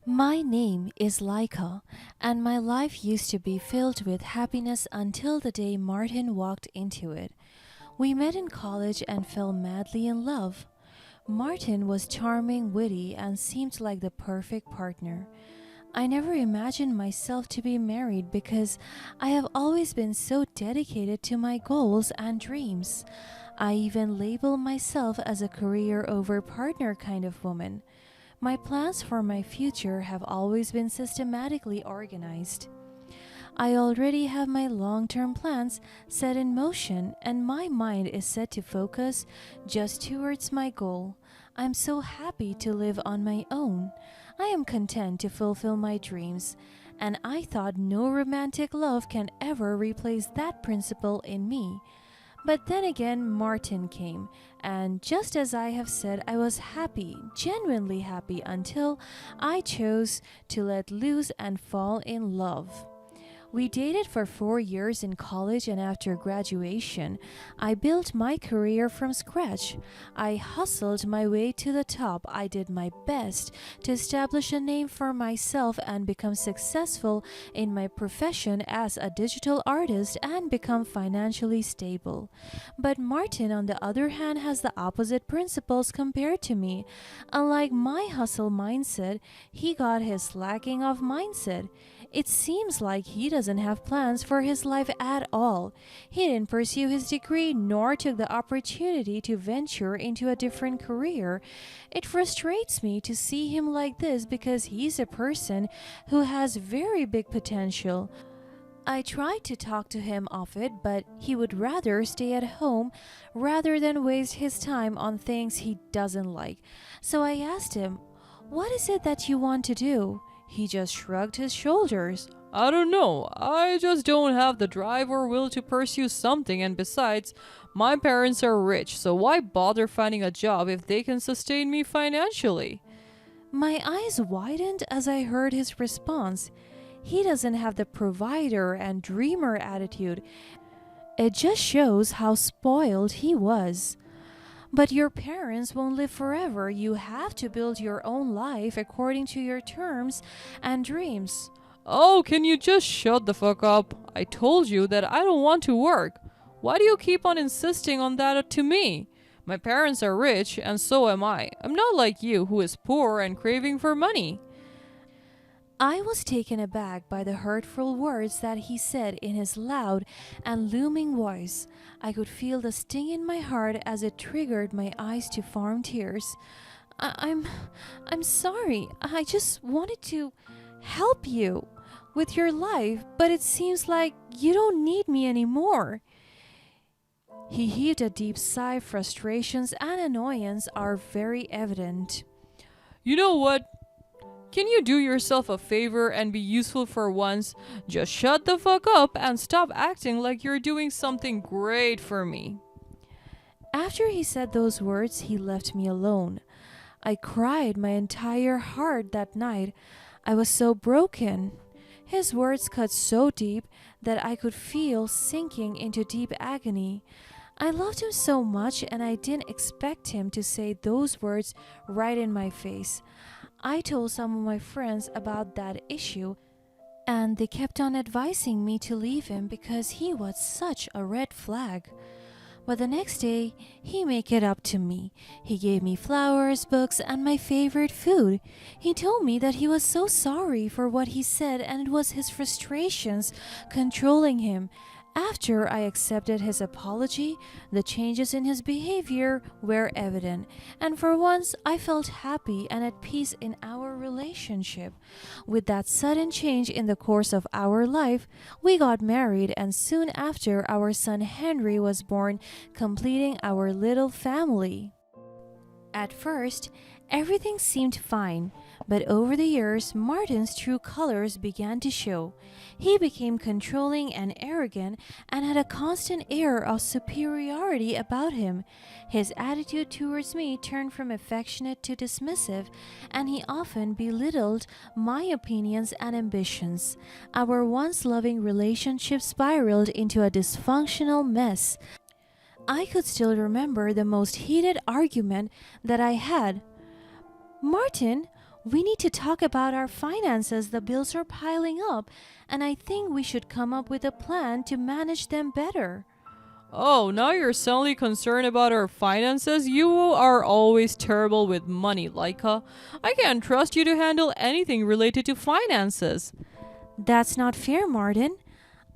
My name is Laika, and my life used to be filled with happiness until the day Martin walked into it. We met in college and fell madly in love. Martin was charming, witty, and seemed like the perfect partner. I never imagined myself to be married because I have always been so dedicated to my goals and dreams. I even label myself as a career over partner kind of woman. My plans for my future have always been systematically organized. I already have my long term plans set in motion, and my mind is set to focus just towards my goal. I'm so happy to live on my own. I am content to fulfill my dreams, and I thought no romantic love can ever replace that principle in me. But then again, Martin came, and just as I have said, I was happy, genuinely happy, until I chose to let loose and fall in love. We dated for 4 years in college, and after graduation, I built my career from scratch. I hustled my way to the top. I did my best to establish a name for myself and become successful in my profession as a digital artist and become financially stable. But Martin, on the other hand, has the opposite principles compared to me. Unlike my hustle mindset, he got his slacking off mindset. It seems like he doesn't have plans for his life at all. He didn't pursue his degree nor took the opportunity to venture into a different career. It frustrates me to see him like this because he's a person who has very big potential. I tried to talk to him of it, but he would rather stay at home rather than waste his time on things he doesn't like. So I asked him, "What is it that you want to do?" He just shrugged his shoulders. I don't know. I just don't have the drive or will to pursue something, and besides, my parents are rich, so why bother finding a job if they can sustain me financially? My eyes widened as I heard his response. He doesn't have the provider and dreamer attitude. It just shows how spoiled he was. But your parents won't live forever. You have to build your own life according to your terms and dreams. Oh, can you just shut the fuck up? I told you that I don't want to work. Why do you keep on insisting on that to me? My parents are rich, and so am I. I'm not like you, who is poor and craving for money. I was taken aback by the hurtful words that he said in his loud and looming voice. I could feel the sting in my heart as it triggered my eyes to form tears. I- I'm I'm sorry. I just wanted to help you with your life, but it seems like you don't need me anymore. He heaved a deep sigh. Frustrations and annoyance are very evident. You know what? Can you do yourself a favor and be useful for once? Just shut the fuck up and stop acting like you're doing something great for me. After he said those words, he left me alone. I cried my entire heart that night. I was so broken. His words cut so deep that I could feel sinking into deep agony. I loved him so much, and I didn't expect him to say those words right in my face. I told some of my friends about that issue, and they kept on advising me to leave him because he was such a red flag. But the next day, he made it up to me. He gave me flowers, books, and my favorite food. He told me that he was so sorry for what he said and it was his frustrations controlling him. After I accepted his apology, the changes in his behavior were evident, and for once I felt happy and at peace in our relationship. With that sudden change in the course of our life, we got married, and soon after our son Henry was born, completing our little family. At first, everything seemed fine, but over the years, Martin's true colors began to show. He became controlling and arrogant and had a constant air of superiority about him. His attitude towards me turned from affectionate to dismissive, and he often belittled my opinions and ambitions. Our once loving relationship spiraled into a dysfunctional mess. I could still remember the most heated argument that I had. "Martin, We need to talk about our finances. The bills are piling up, and I think we should come up with a plan to manage them better. Oh, now you're suddenly concerned about our finances? You are always terrible with money, Laika. I can't trust you to handle anything related to finances. That's not fair, Martin.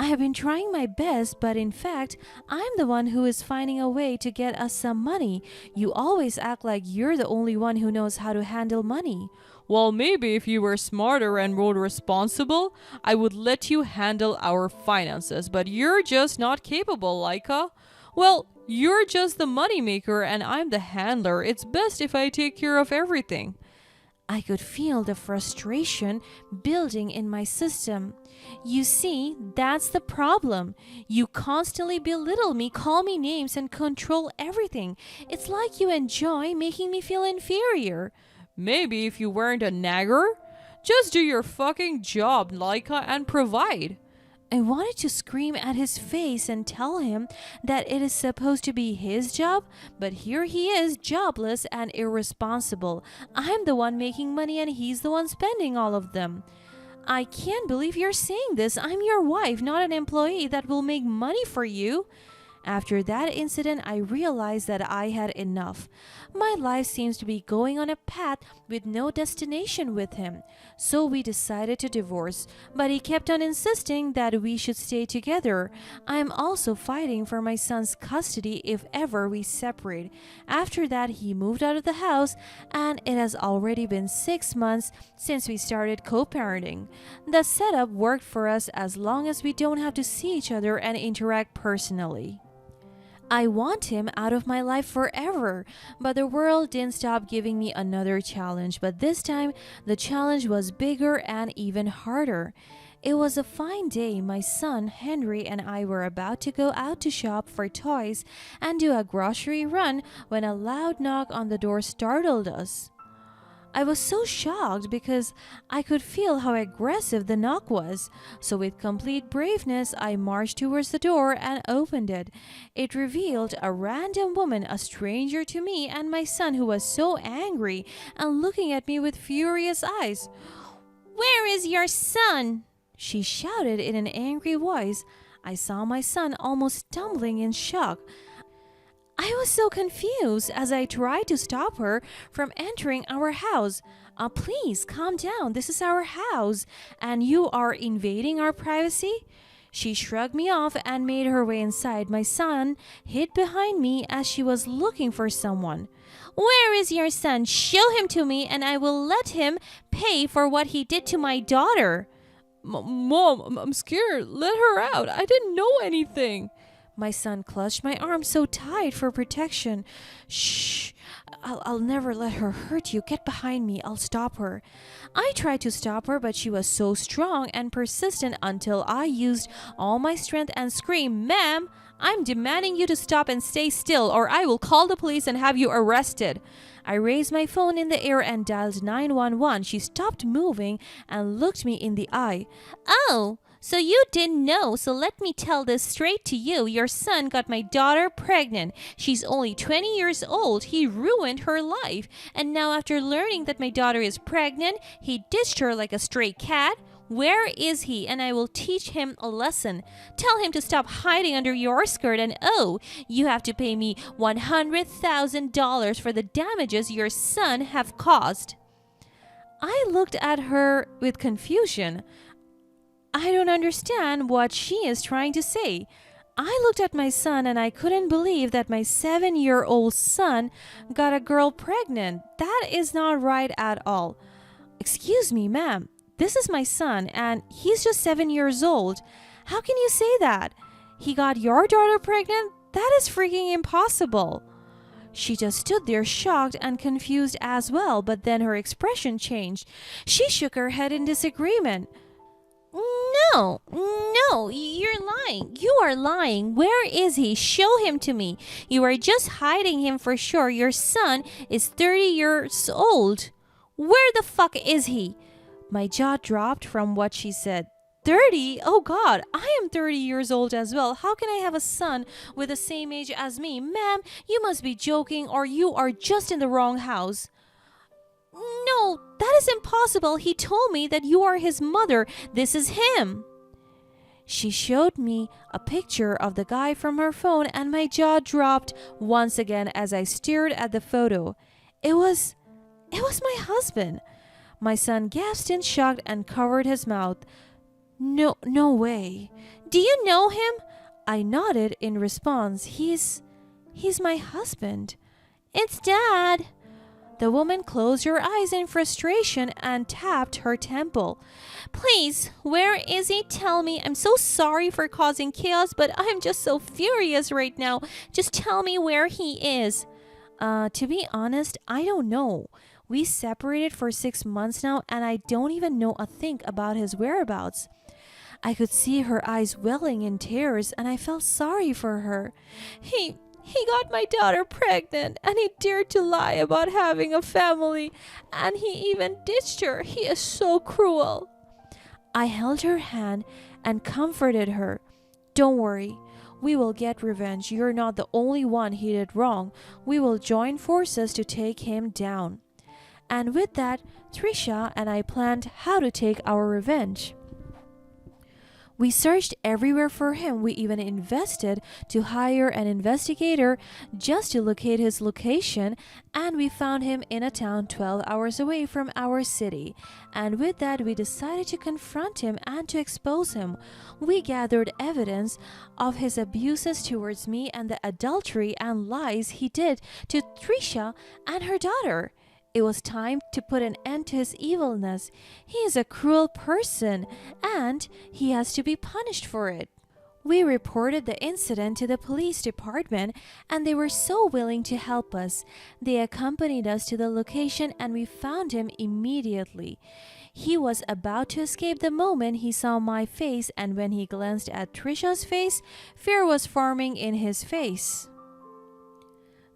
I have been trying my best, but in fact, I'm the one who is finding a way to get us some money. You always act like you're the only one who knows how to handle money. Well, maybe if you were smarter and more responsible, I would let you handle our finances, but you're just not capable, Laika. Well, you're just the moneymaker and I'm the handler. It's best if I take care of everything. I could feel the frustration building in my system. You see, that's the problem. You constantly belittle me, call me names, and control everything. It's like you enjoy making me feel inferior. Maybe if you weren't a nagger, just do your fucking job, Laika, and provide. I wanted to scream at his face and tell him that it is supposed to be his job, but here he is, jobless and irresponsible. I'm the one making money and he's the one spending all of them. I can't believe you're saying this. I'm your wife, not an employee that will make money for you. After that incident, I realized that I had enough. My life seems to be going on a path with no destination with him. So we decided to divorce, but he kept on insisting that we should stay together. I am also fighting for my son's custody if ever we separate. After that, he moved out of the house, and it has already been 6 months since we started co-parenting. The setup worked for us as long as we don't have to see each other and interact personally. I want him out of my life forever, but the world didn't stop giving me another challenge, but this time the challenge was bigger and even harder. It was a fine day. My son, Henry, and I were about to go out to shop for toys and do a grocery run when a loud knock on the door startled us. I was so shocked because I could feel how aggressive the knock was. So with complete braveness, I marched towards the door and opened it. It revealed a random woman, a stranger to me, and my son, who was so angry and looking at me with furious eyes. "Where is your son?" she shouted in an angry voice. I saw my son almost stumbling in shock. I was so confused as I tried to stop her from entering our house. Please, calm down. This is our house, and you are invading our privacy?" She shrugged me off and made her way inside. My son hid behind me as she was looking for someone. "Where is your son? Show him to me, and I will let him pay for what he did to my daughter." Mom, I'm scared. Let her out. I didn't know anything. My son clutched my arm so tight for protection. "Shh, I'll never let her hurt you. Get behind me. I'll stop her." I tried to stop her, but she was so strong and persistent until I used all my strength and screamed, "Ma'am, I'm demanding you to stop and stay still, or I will call the police and have you arrested." I raised my phone in the air and dialed 911. She stopped moving and looked me in the eye. "Oh, so you didn't know, so let me tell this straight to you. Your son got my daughter pregnant. She's only 20 years old. He ruined her life. And now after learning that my daughter is pregnant, he ditched her like a stray cat. Where is he? And I will teach him a lesson. Tell him to stop hiding under your skirt, and oh, you have to pay me $100,000 for the damages your son have caused." I looked at her with confusion. I don't understand what she is trying to say. I looked at my son and I couldn't believe that my 7-year-old son got a girl pregnant. That is not right at all. "Excuse me, ma'am. This is my son and he's just 7 years old. How can you say that? He got your daughter pregnant? That is freaking impossible." She just stood there shocked and confused as well, but then her expression changed. She shook her head in disagreement. No, you're lying. You are lying. Where is he? Show him to me. You are just hiding him for sure. Your son is 30 years old. Where the fuck is he? My jaw dropped from what she said. 30? Oh God, I am 30 years old as well. How can I have a son with the same age as me? Ma'am, you must be joking or you are just in the wrong house. No, that is impossible. He told me that you are his mother. This is him. She showed me a picture of the guy from her phone, and my jaw dropped once again as I stared at the photo. It was my husband. My son gasped in shock and covered his mouth. No way. Do you know him? I nodded in response. He's my husband. It's Dad. The woman closed her eyes in frustration and tapped her temple. Please, where is he? Tell me. I'm so sorry for causing chaos, but I'm just so furious right now. Just tell me where he is. To be honest, I don't know. We separated for 6 months now, and I don't even know a thing about his whereabouts. I could see her eyes welling in tears, and I felt sorry for her. He got my daughter pregnant, and he dared to lie about having a family, and he even ditched her. He is so cruel. I held her hand and comforted her. Don't worry. We will get revenge. You're not the only one he did wrong. We will join forces to take him down. And with that, Trisha and I planned how to take our revenge. We searched everywhere for him. We even invested to hire an investigator just to locate his location, and we found him in a town 12 hours away from our city. And with that, we decided to confront him and to expose him. We gathered evidence of his abuses towards me and the adultery and lies he did to Trisha and her daughter. It was time to put an end to his evilness. He is a cruel person, and he has to be punished for it. We reported the incident to the police department, and they were so willing to help us. They accompanied us to the location, and we found him immediately. He was about to escape the moment he saw my face, and when he glanced at Trisha's face, fear was forming in his face.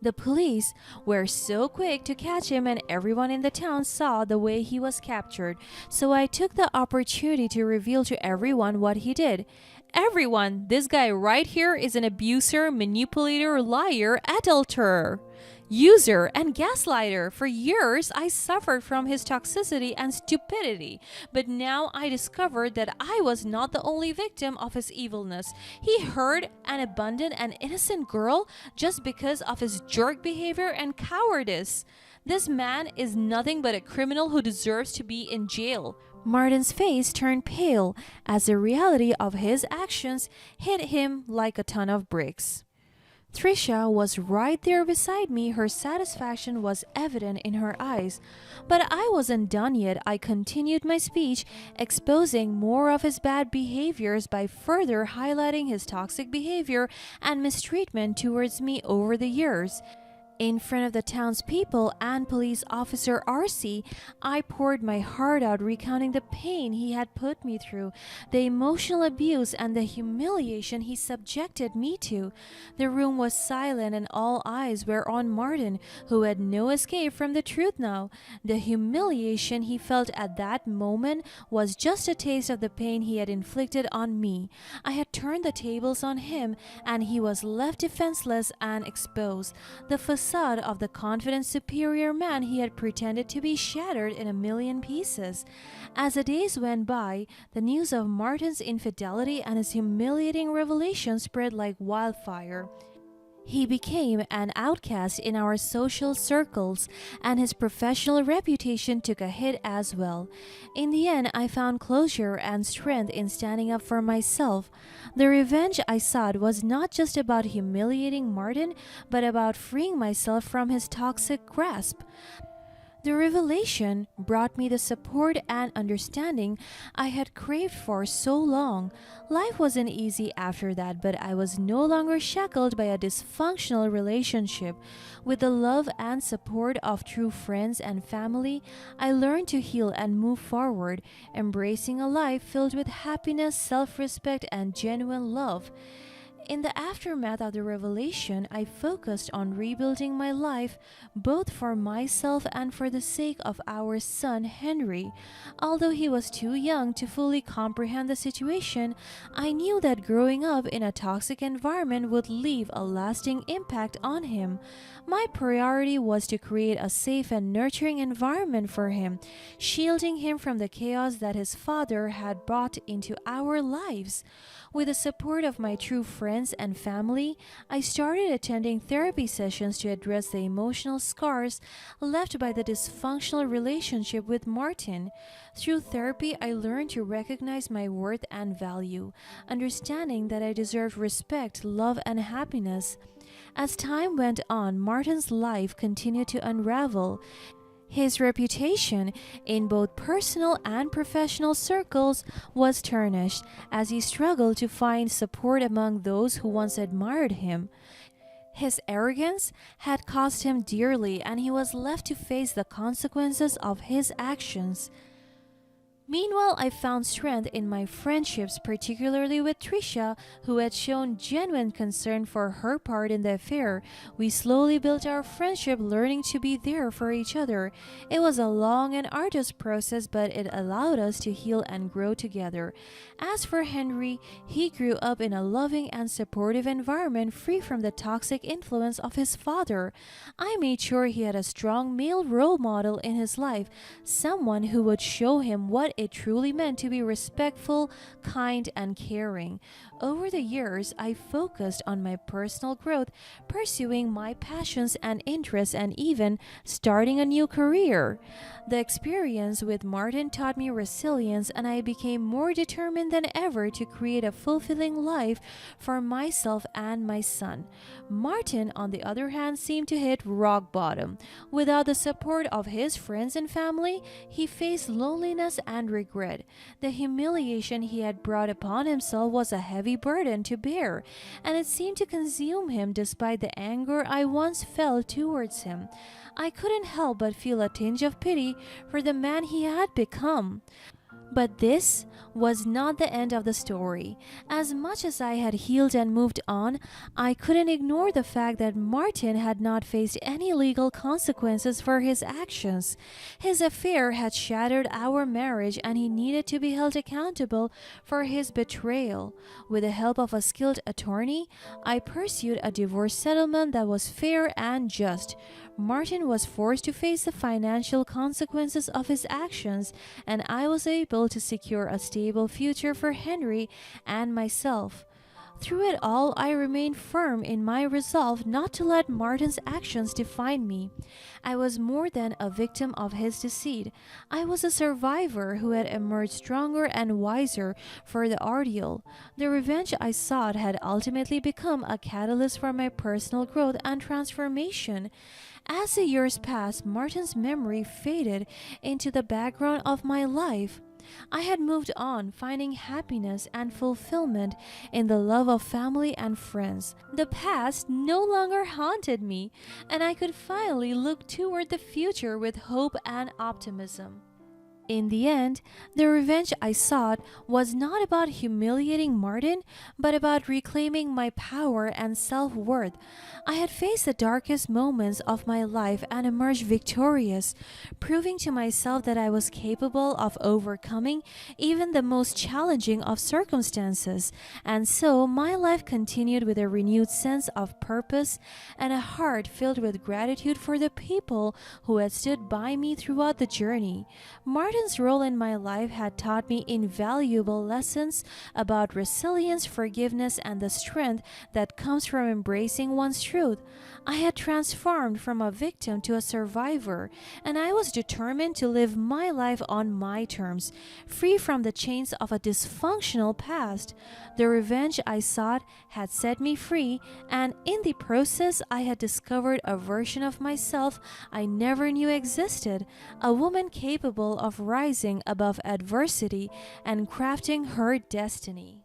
The police were so quick to catch him, and everyone in the town saw the way he was captured. So I took the opportunity to reveal to everyone what he did. Everyone, this guy right here is an abuser, manipulator, liar, adulterer, user, and gaslighter. For years, I suffered from his toxicity and stupidity, but now I discovered that I was not the only victim of his evilness. He hurt and abandoned an innocent girl just because of his jerk behavior and cowardice. This man is nothing but a criminal who deserves to be in jail. Martin's face turned pale as the reality of his actions hit him like a ton of bricks. Trisha was right there beside me. Her satisfaction was evident in her eyes. But I wasn't done yet. I continued my speech, exposing more of his bad behaviors by further highlighting his toxic behavior and mistreatment towards me over the years. In front of the townspeople and police officer RC, I poured my heart out, recounting the pain he had put me through, the emotional abuse and the humiliation he subjected me to. The room was silent and all eyes were on Martin, who had no escape from the truth now. The humiliation he felt at that moment was just a taste of the pain he had inflicted on me. I had turned the tables on him, and he was left defenseless and exposed. The facade of the confident superior man he had pretended to be shattered in a million pieces. As the days went by, the news of Martin's infidelity and his humiliating revelation spread like wildfire. He became an outcast in our social circles, and his professional reputation took a hit as well. In the end, I found closure and strength in standing up for myself. The revenge I sought was not just about humiliating Martin, but about freeing myself from his toxic grasp. The revelation brought me the support and understanding I had craved for so long. Life wasn't easy after that, but I was no longer shackled by a dysfunctional relationship. With the love and support of true friends and family, I learned to heal and move forward, embracing a life filled with happiness, self-respect, and genuine love. In the aftermath of the revelation, I focused on rebuilding my life, both for myself and for the sake of our son Henry. Although he was too young to fully comprehend the situation, I knew that growing up in a toxic environment would leave a lasting impact on him. My priority was to create a safe and nurturing environment for him, shielding him from the chaos that his father had brought into our lives. With the support of my true friends and family, I started attending therapy sessions to address the emotional scars left by the dysfunctional relationship with Martin. Through therapy, I learned to recognize my worth and value, understanding that I deserved respect, love, and happiness. As time went on, Martin's life continued to unravel. His reputation in both personal and professional circles was tarnished as he struggled to find support among those who once admired him. His arrogance had cost him dearly, and he was left to face the consequences of his actions. Meanwhile, I found strength in my friendships, particularly with Trisha, who had shown genuine concern for her part in the affair. We slowly built our friendship, learning to be there for each other. It was a long and arduous process, but it allowed us to heal and grow together. As for Henry, he grew up in a loving and supportive environment, free from the toxic influence of his father. I made sure he had a strong male role model in his life, someone who would show him what it truly meant to be respectful, kind, and caring. Over the years, I focused on my personal growth, pursuing my passions and interests, and even starting a new career. The experience with Martin taught me resilience, and I became more determined than ever to create a fulfilling life for myself and my son. Martin, on the other hand, seemed to hit rock bottom. Without the support of his friends and family, he faced loneliness and regret. The humiliation he had brought upon himself was a heavy burden to bear, and it seemed to consume him despite the anger I once felt towards him. I couldn't help but feel a tinge of pity for the man he had become. But this was not the end of the story. As much as I had healed and moved on, I couldn't ignore the fact that Martin had not faced any legal consequences for his actions. His affair had shattered our marriage, and he needed to be held accountable for his betrayal. With the help of a skilled attorney, I pursued a divorce settlement that was fair and just. Martin was forced to face the financial consequences of his actions, and I was able to secure a stable future for Henry and myself. Through it all, I remained firm in my resolve not to let Martin's actions define me. I was more than a victim of his deceit. I was a survivor who had emerged stronger and wiser for the ordeal. The revenge I sought had ultimately become a catalyst for my personal growth and transformation. As the years passed, Martin's memory faded into the background of my life. I had moved on, finding happiness and fulfillment in the love of family and friends. The past no longer haunted me, and I could finally look toward the future with hope and optimism. In the end, the revenge I sought was not about humiliating Martin, but about reclaiming my power and self-worth. I had faced the darkest moments of my life and emerged victorious, proving to myself that I was capable of overcoming even the most challenging of circumstances. And so, my life continued with a renewed sense of purpose and a heart filled with gratitude for the people who had stood by me throughout the journey. Martin's role in my life had taught me invaluable lessons about resilience, forgiveness, and the strength that comes from embracing one's truth. I had transformed from a victim to a survivor, and I was determined to live my life on my terms, free from the chains of a dysfunctional past. The revenge I sought had set me free, and in the process I had discovered a version of myself I never knew existed, a woman capable of rising above adversity and crafting her destiny.